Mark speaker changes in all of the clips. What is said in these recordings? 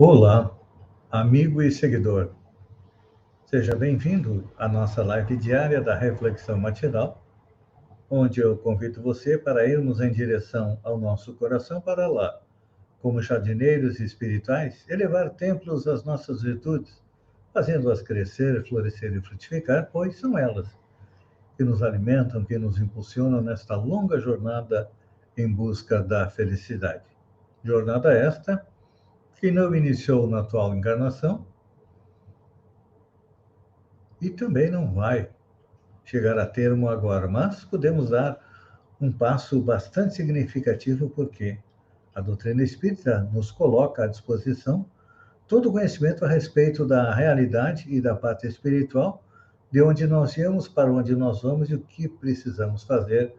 Speaker 1: Olá, amigo e seguidor. Seja bem-vindo à nossa live diária da Reflexão Matinal, onde eu convido você para irmos em direção ao nosso coração para lá, como jardineiros espirituais, elevar templos às nossas virtudes, fazendo-as crescer, florescer e frutificar, pois são elas que nos alimentam, que nos impulsionam nesta longa jornada em busca da felicidade. Jornada esta que não iniciou na atual encarnação, e também não vai chegar a termo agora, mas podemos dar um passo bastante significativo, porque a doutrina espírita nos coloca à disposição todo o conhecimento a respeito da realidade e da pátria espiritual, de onde nós viemos, para onde nós vamos e o que precisamos fazer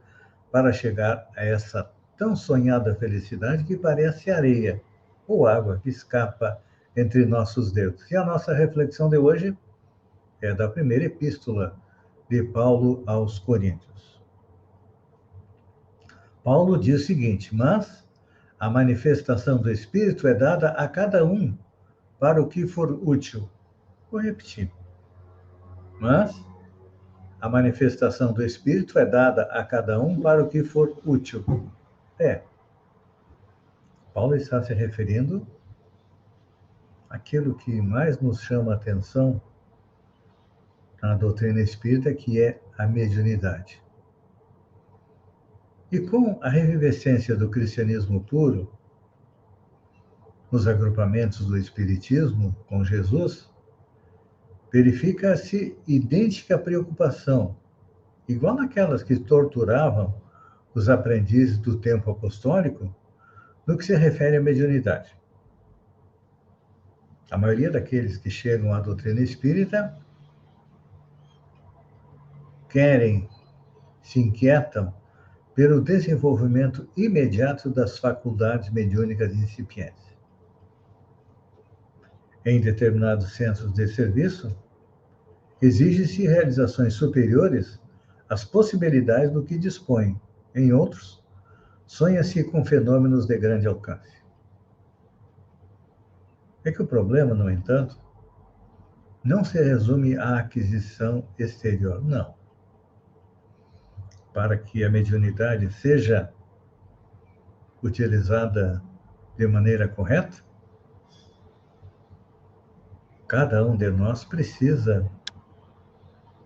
Speaker 1: para chegar a essa tão sonhada felicidade que parece areia ou água que escapa entre nossos dedos. E a nossa reflexão de hoje é da primeira epístola de Paulo aos Coríntios. Paulo diz o seguinte: mas a manifestação do Espírito é dada a cada um para o que for útil. Vou repetir. Mas a manifestação do Espírito é dada a cada um para o que for útil. Paulo está se referindo àquilo que mais nos chama a atenção na doutrina espírita, que é a mediunidade. E com a revivescência do cristianismo puro, nos agrupamentos do Espiritismo com Jesus, verifica-se idêntica preocupação, igual àquelas que torturavam os aprendizes do tempo apostólico, no que se refere à mediunidade. A maioria daqueles que chegam à doutrina espírita se inquietam pelo desenvolvimento imediato das faculdades mediúnicas incipientes. Em determinados centros de serviço, exige-se realizações superiores às possibilidades do que dispõe. Em outros, sonha-se com fenômenos de grande alcance. É que o problema, no entanto, não se resume à aquisição exterior, não. Para que a mediunidade seja utilizada de maneira correta, cada um de nós precisa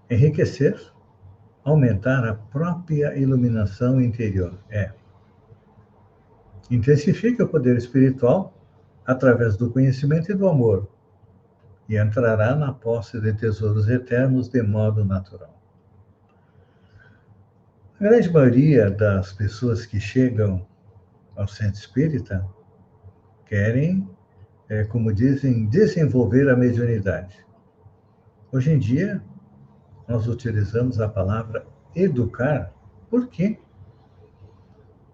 Speaker 1: enriquecer, aumentar a própria iluminação interior. Intensifica o poder espiritual através do conhecimento e do amor, e entrará na posse de tesouros eternos de modo natural. A grande maioria das pessoas que chegam ao centro espírita querem, como dizem, desenvolver a mediunidade. Hoje em dia, nós utilizamos a palavra educar, porque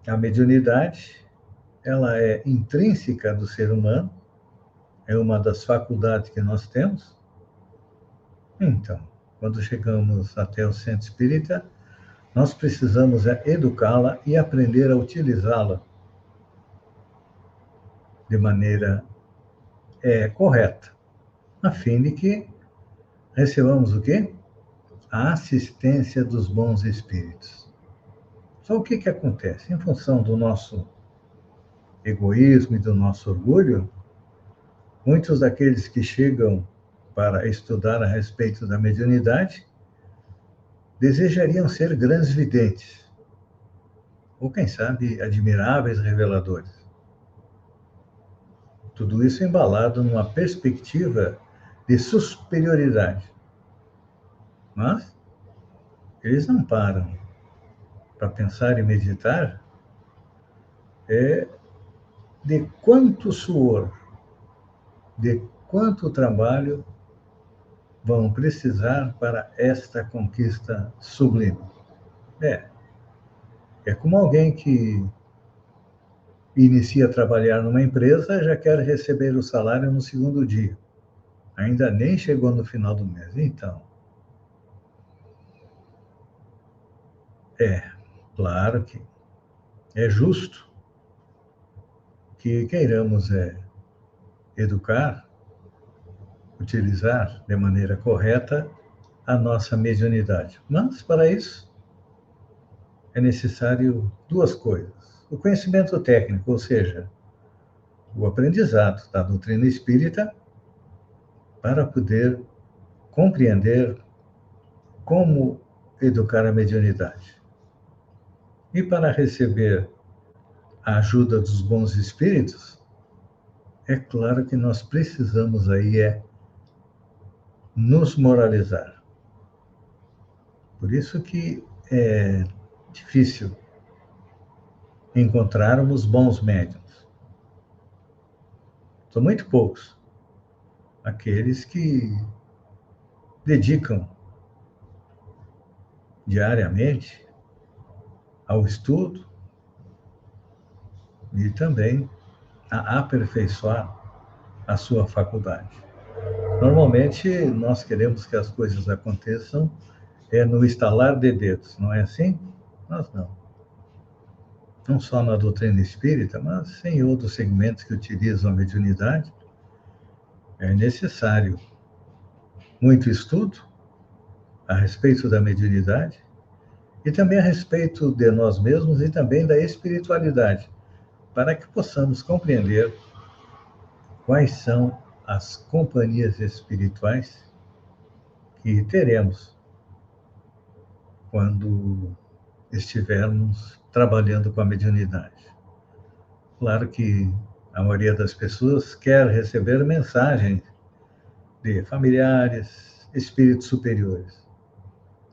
Speaker 1: a mediunidade ela é intrínseca do ser humano, é uma das faculdades que nós temos. Então, quando chegamos até o centro espírita, nós precisamos educá-la e aprender a utilizá-la de maneira correta, a fim de que recebamos o quê? A assistência dos bons espíritos. Só o que acontece? Em função do nosso egoísmo e do nosso orgulho, muitos daqueles que chegam para estudar a respeito da mediunidade desejariam ser grandes videntes, ou quem sabe admiráveis reveladores. Tudo isso embalado numa perspectiva de superioridade. Mas eles não param para pensar e meditar de quanto suor, de quanto trabalho vão precisar para esta conquista sublime. É como alguém que inicia a trabalhar numa empresa e já quer receber o salário no segundo dia. Ainda nem chegou no final do mês. Então, claro que é justo que queiramos educar, utilizar de maneira correta a nossa mediunidade. Mas, para isso, é necessário duas coisas. O conhecimento técnico, ou seja, o aprendizado da doutrina espírita, para poder compreender como educar a mediunidade. E para receber a ajuda dos bons espíritos, é claro que nós precisamos aí nos moralizar. Por isso que é difícil encontrarmos bons médiuns. São muito poucos aqueles que dedicam diariamente ao estudo e também a aperfeiçoar a sua faculdade. Normalmente, nós queremos que as coisas aconteçam no estalar de dedos, não é assim? Mas não. Não só na doutrina espírita, mas em outros segmentos que utilizam a mediunidade, é necessário muito estudo a respeito da mediunidade e também a respeito de nós mesmos e também da espiritualidade, para que possamos compreender quais são as companhias espirituais que teremos quando estivermos trabalhando com a mediunidade. Claro que a maioria das pessoas quer receber mensagens de familiares, espíritos superiores.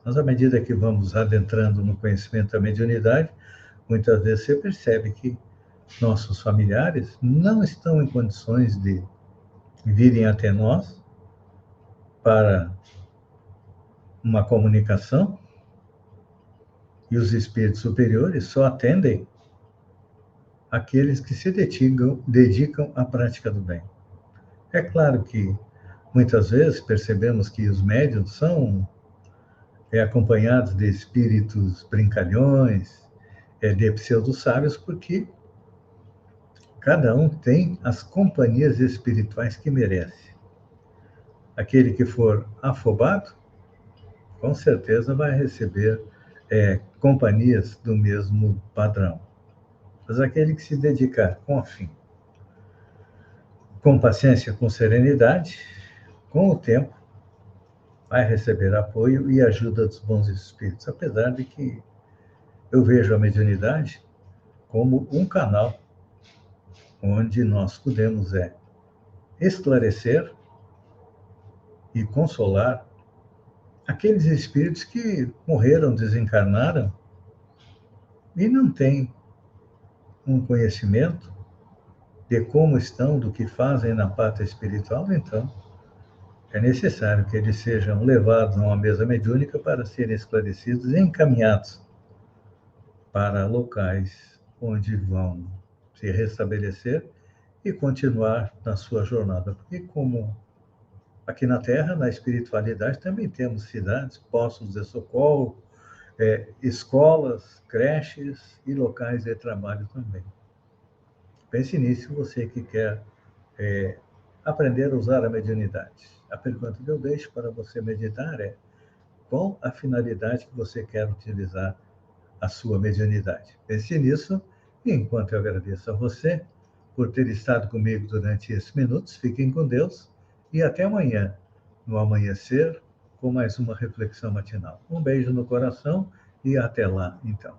Speaker 1: Mas à medida que vamos adentrando no conhecimento da mediunidade, muitas vezes você percebe que nossos familiares não estão em condições de virem até nós para uma comunicação e os espíritos superiores só atendem aqueles que se dedicam à prática do bem. É claro que muitas vezes percebemos que os médiuns são acompanhados de espíritos brincalhões, de pseudo-sábios, porque cada um tem as companhias espirituais que merece. Aquele que for afobado, com certeza vai receber companhias do mesmo padrão. Mas aquele que se dedicar com afinco, com paciência, com serenidade, com o tempo, vai receber apoio e ajuda dos bons espíritos, apesar de que eu vejo a mediunidade como um canal onde nós podemos esclarecer e consolar aqueles espíritos que morreram, desencarnaram e não têm um conhecimento de como estão, do que fazem na pátria espiritual. Então, é necessário que eles sejam levados a uma mesa mediúnica para serem esclarecidos e encaminhados para locais onde vão se restabelecer e continuar na sua jornada. Porque como aqui na Terra, na espiritualidade, também temos cidades, postos de socorro, escolas, creches e locais de trabalho também. Pense nisso, você que quer aprender a usar a mediunidade. A pergunta que eu deixo para você meditar é: qual a finalidade que você quer utilizar a sua mediunidade? Pense nisso, e enquanto eu agradeço a você por ter estado comigo durante esses minutos, fiquem com Deus e até amanhã, no amanhecer, com mais uma reflexão matinal. Um beijo no coração e até lá, então.